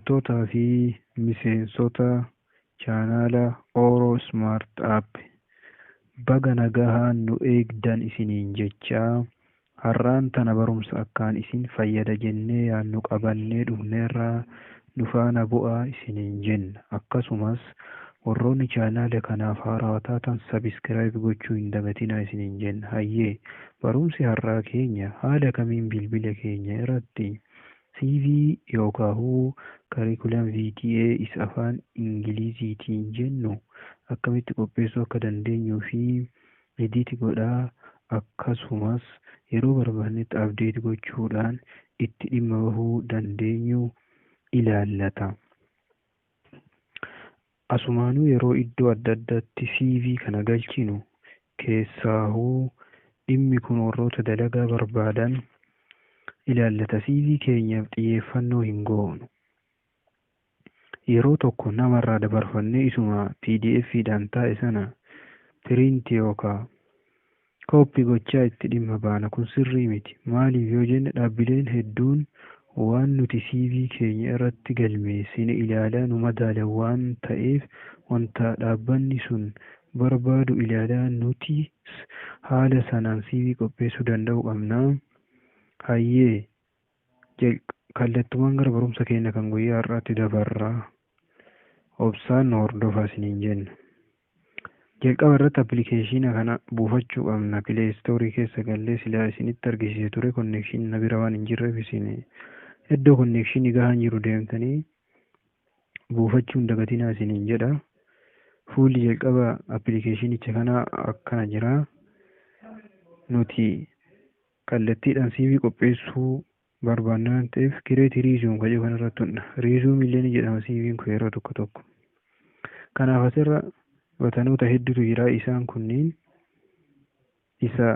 kabajamtootaa fi miseensota chaanaala Oro Smart App baga nagahaan nu eegdan isiniin jechaa har'aan tana barumsa akkaan isin fayyada jennee yaannu qabannee dhufneerraa nu faana bu'aa isiniin jenna. Akkasumas warroonni chaanaala kanaaf haaraa taatan sabiskiraayib gochuu hin dagatinaa isiniin jenna. Hayyee barumsi har'aa keenya haala kamiin bilbila keenya irratti CV yookaan Curriculum Vitae isa afaan Ingiliziitiin jennu akkamitti qopheessuu akka dandeenyuu fi edit godhaa akkasumas yeroo barbaannetti update gochuudhaan itti dhimma bahuu dandeenyu ilaallata. Asumaanuu yeroo iddoo adda addaatti CV kana galchinu keessaahuu dhimmi kun warroota dalagaa barbaadan ilaallata. CV keenyaaf xiyyeeffannoo hin goonu. Yeroo tokko namarraa dabarfannee isuma PDF'dhaan taa'e sana piriinti yookaan kooppii gochaa itti dhimma baana. Kun sirrii miti. Maaliif yoo jenne dhaabbileen hedduun waan nuti CV keenya irratti galmeessine ilaalaa nu madaalan waan ta'eef wanta dhaabbanni sun barbaadu ilaalaa nutis haala sanaan CV qopheessuu danda'uu qabna. Hayyee kallattumaan gara barumsa keenya kan guyyaa har'aatti dabarraa. Obsaan nu hordofaa isiniin jenna. Jalqaba irratti appilikeeshina kana buufachuu qabna. Pileestoorii keessa gallee silaa isinitti argisiisee ture konnekshinii na bira waan hin jirreef isin iddoo konnekshinii gahaan jiru deemtanii buufachuu hin dagatinaa isiniin jedha. Fuulli jalqaba appilikeeshinicha kana akkana jira. Nuti kallattiidhaan CV qopheessuu barbaanna waan ta'eef kireetii riizuum kan jedhu kanarratti hundha. Riizuum illee ni jedhama CV'n kun yeroo tokko tokko. Kanaaf asirra batanoota hedduutu jira. Isaan kunniin isa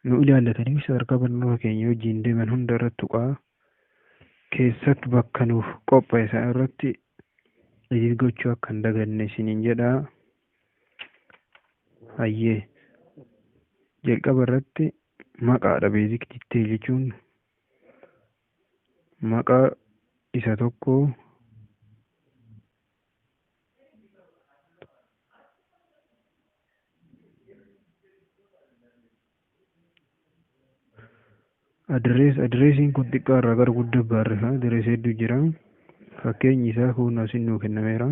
nu ilaallatanii sadarkaa barnoota keenya wajjin deeman hunda irratti tuqaa keessatti bakka nuuf qophaa'e isaan irratti edit gochuu akka hin daganne isiniin jedha. Hayyee jalqaba irratti maqaadha. Beezik dittee jechuun maqaa isa tokko adreesiin kun xiqqaa irraa gara guddaa barreeffama. Adreesii hedduu jira. Fakkeenyi isaa kun asiin nuu kennameera.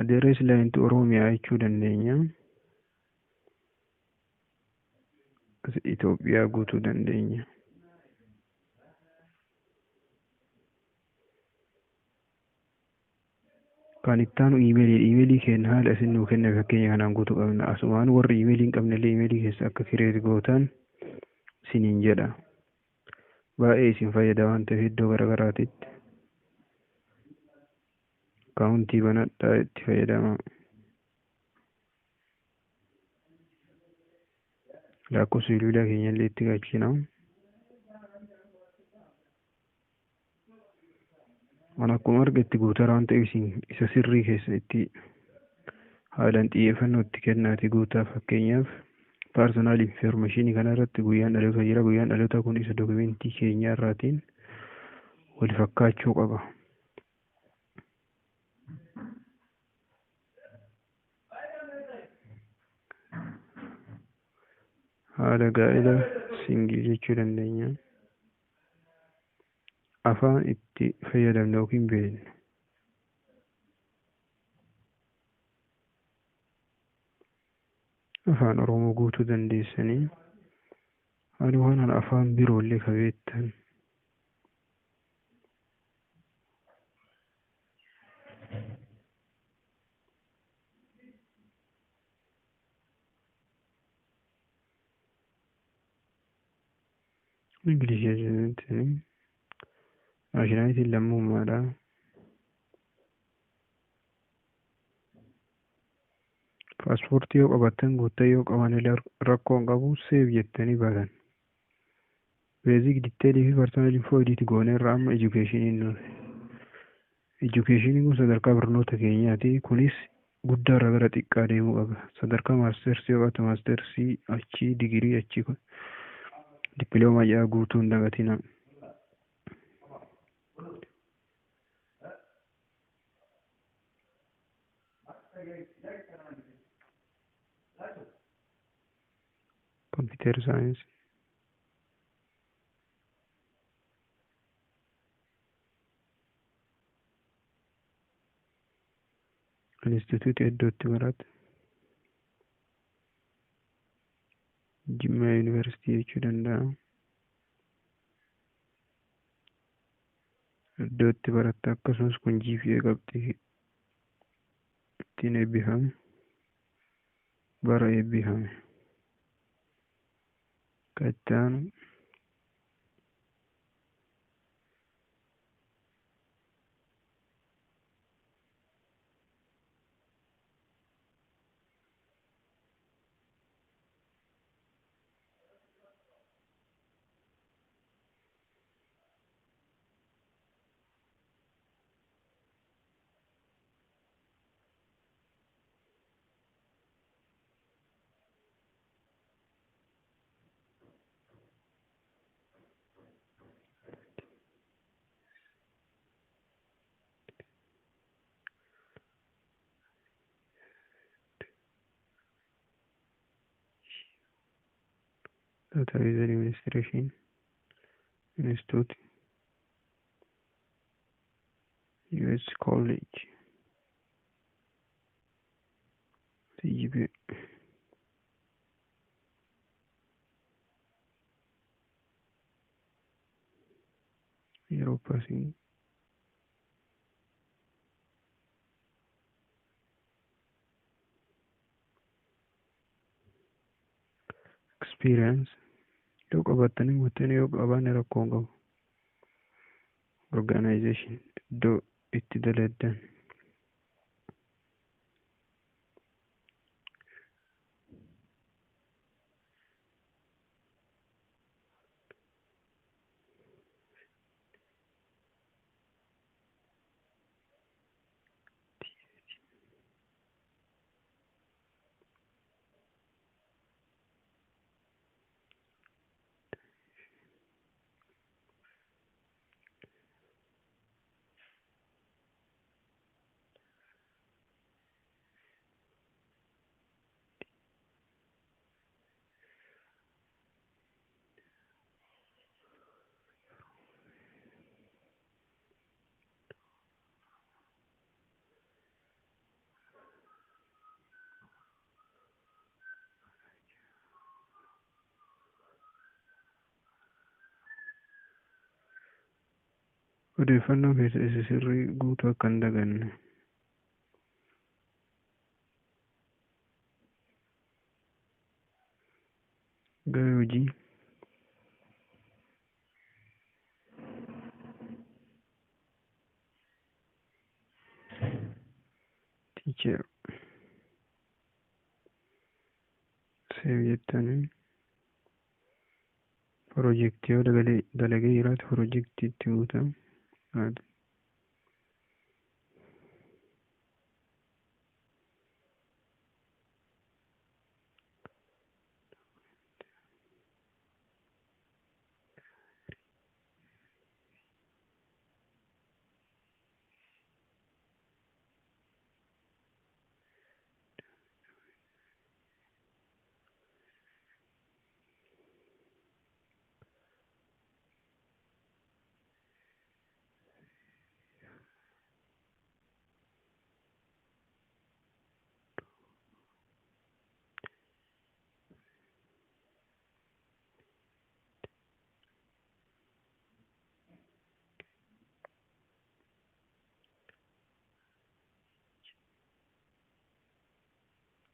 Adrees laayinti Oromiyaa jechuu dandeenya. Itoophiyaa guutuu dandeenya. Kan ittaanu iimeelii keenya haala isin nuu kenne fakkeenya kanaan guutuu qabna. Asumaan warri iimeelii hin qabnellee iimeelii keessa akka kireet gootan isiniin jedha. Baay'ee isin fayyada waan ta'eef iddoo garaagaraatitti akaawuntii banadhaa itti fayyadama. Lakkoofsa bilbilaa keenyallee itti galchina. Waan akkuma argetti guutaa waan ta'eef isa sirrii keessa itti haalaan xiyyeeffannoo itti kennaati guutaa. Fakkeenyaaf paarsonaal infoormeeshinii kana irratti guyyaan dhaloota jira. Guyyaan dhaloota kun isa dokumentii keenya irraatiin wal fakkaachuu qaba. Haala gaa'ela singil jechuu dandeenya. Afaan itti fayyadamnu yookiin beeknu. Afaan Oromoo guutuu dandeessanii haaluma afaan biroollee ka beektan. Ingilishii jedhamtanii naashinaalitiin lammummaadha. Paaspoortii yoo qabaattan guuttaa yoo qaban rakkoo hin qabu seef jettanii baatan. Beezik ditteelii fi parsoonal infoo ediit gooneerra amma edukeeshiniin nuti. Edukeeshiniin kun sadarkaa barnoota keenyaati. Kunis guddaarraa gara xiqqaa deemuu qaba. Sadarkaa maastersii yoo qabaate maastersii, achii digirii, achii dippiloomaa ja'a guutuu hin dagatinaa. Computer science, institute iddootti barate Jimmaa University jechuu danda'a. Iddootti baratte akkasumas kun GPA qabxii ittiin eebbifame, bara eebbifame. Kattaan Database Administration Institute, US College, CGP, yeroo passing, experience. Yoo qabattanii guuttanii yoo qabaanne rakkoo hin qabu. Organization, iddoo itti daladdan. Odeeffannoo keessa isa sirrii guutuu akka hin daganne. Gahee hojii. Teacher. Save jettanii. Projectii yoo dalagee jiraate projectii itti guutamu.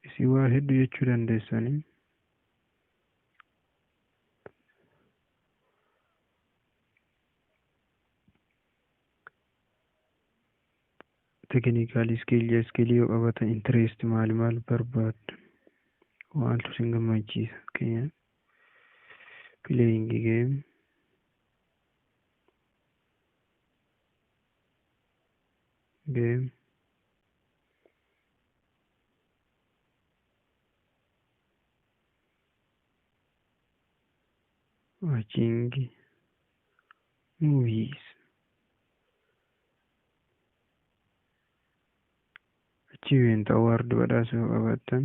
Isin waa hedduu jechuu dandeessanii. Technical skill yoo qabatan interest maal barbaaddu, maaltu isin gammachiisa. Fakkeenyaaf playing game, watching movies. Achievement award badhaasa yoo qabaattan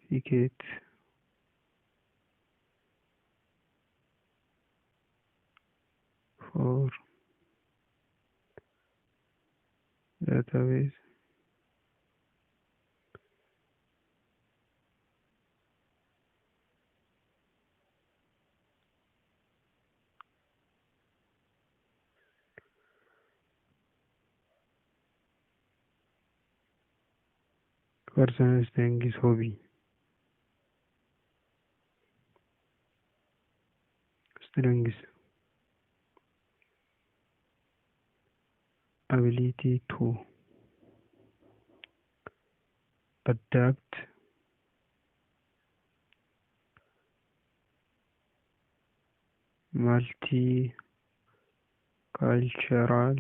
certificate for database personal strengths hobby strengths ability to adapt multicultural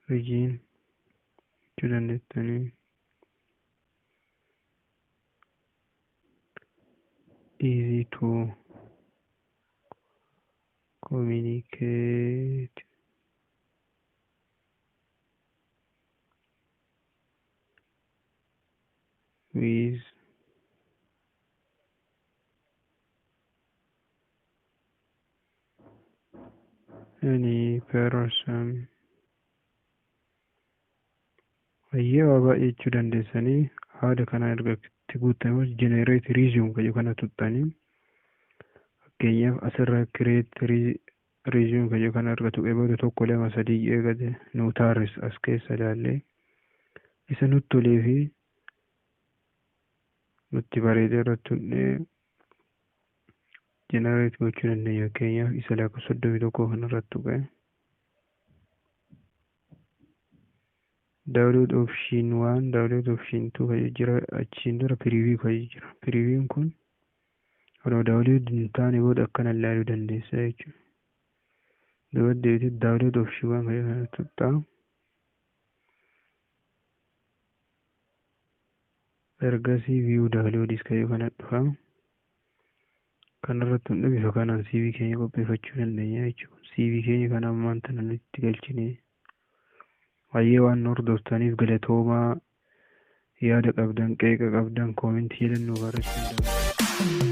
region dandeessanii easy to communicate with any person. Baay'ee jechuu dandeessanii haala kana erga itti guutamus generate resume kayyuu kana tuttanii fakkeenyaaf asirra create resume kayyuu kana erga tuqee booda tokko lama sadii eegate nu taarres as keessa ilaallee isa nutti tolee fi nutti bareedee irratti hundee generate gochuu dandeenya. Fakkeenyaaf isa lakkoofsa 31 kan irratti tuqee download option 1 download option 2 kayyuu jira achiin dura preview kayyuu jira. Previewin kun yeroo download hin taane booda akkana ilaaluu dandeessa jechuudha. Duuba deebitee download option 1 kayyuu kana tuqxaa ergasii view downloads kayyuu kana dhufa kanarratti hundee bifa kanaan CV keenya qopheeffachuu dandeenya jechuudha. CV keenya kana ammaan tana nutti galchine baay'ee waan hordoftaniif galatoomaa. Yaada qabdan qeeqa qabdan koomentii jedhan nu barreessuu dandeessu.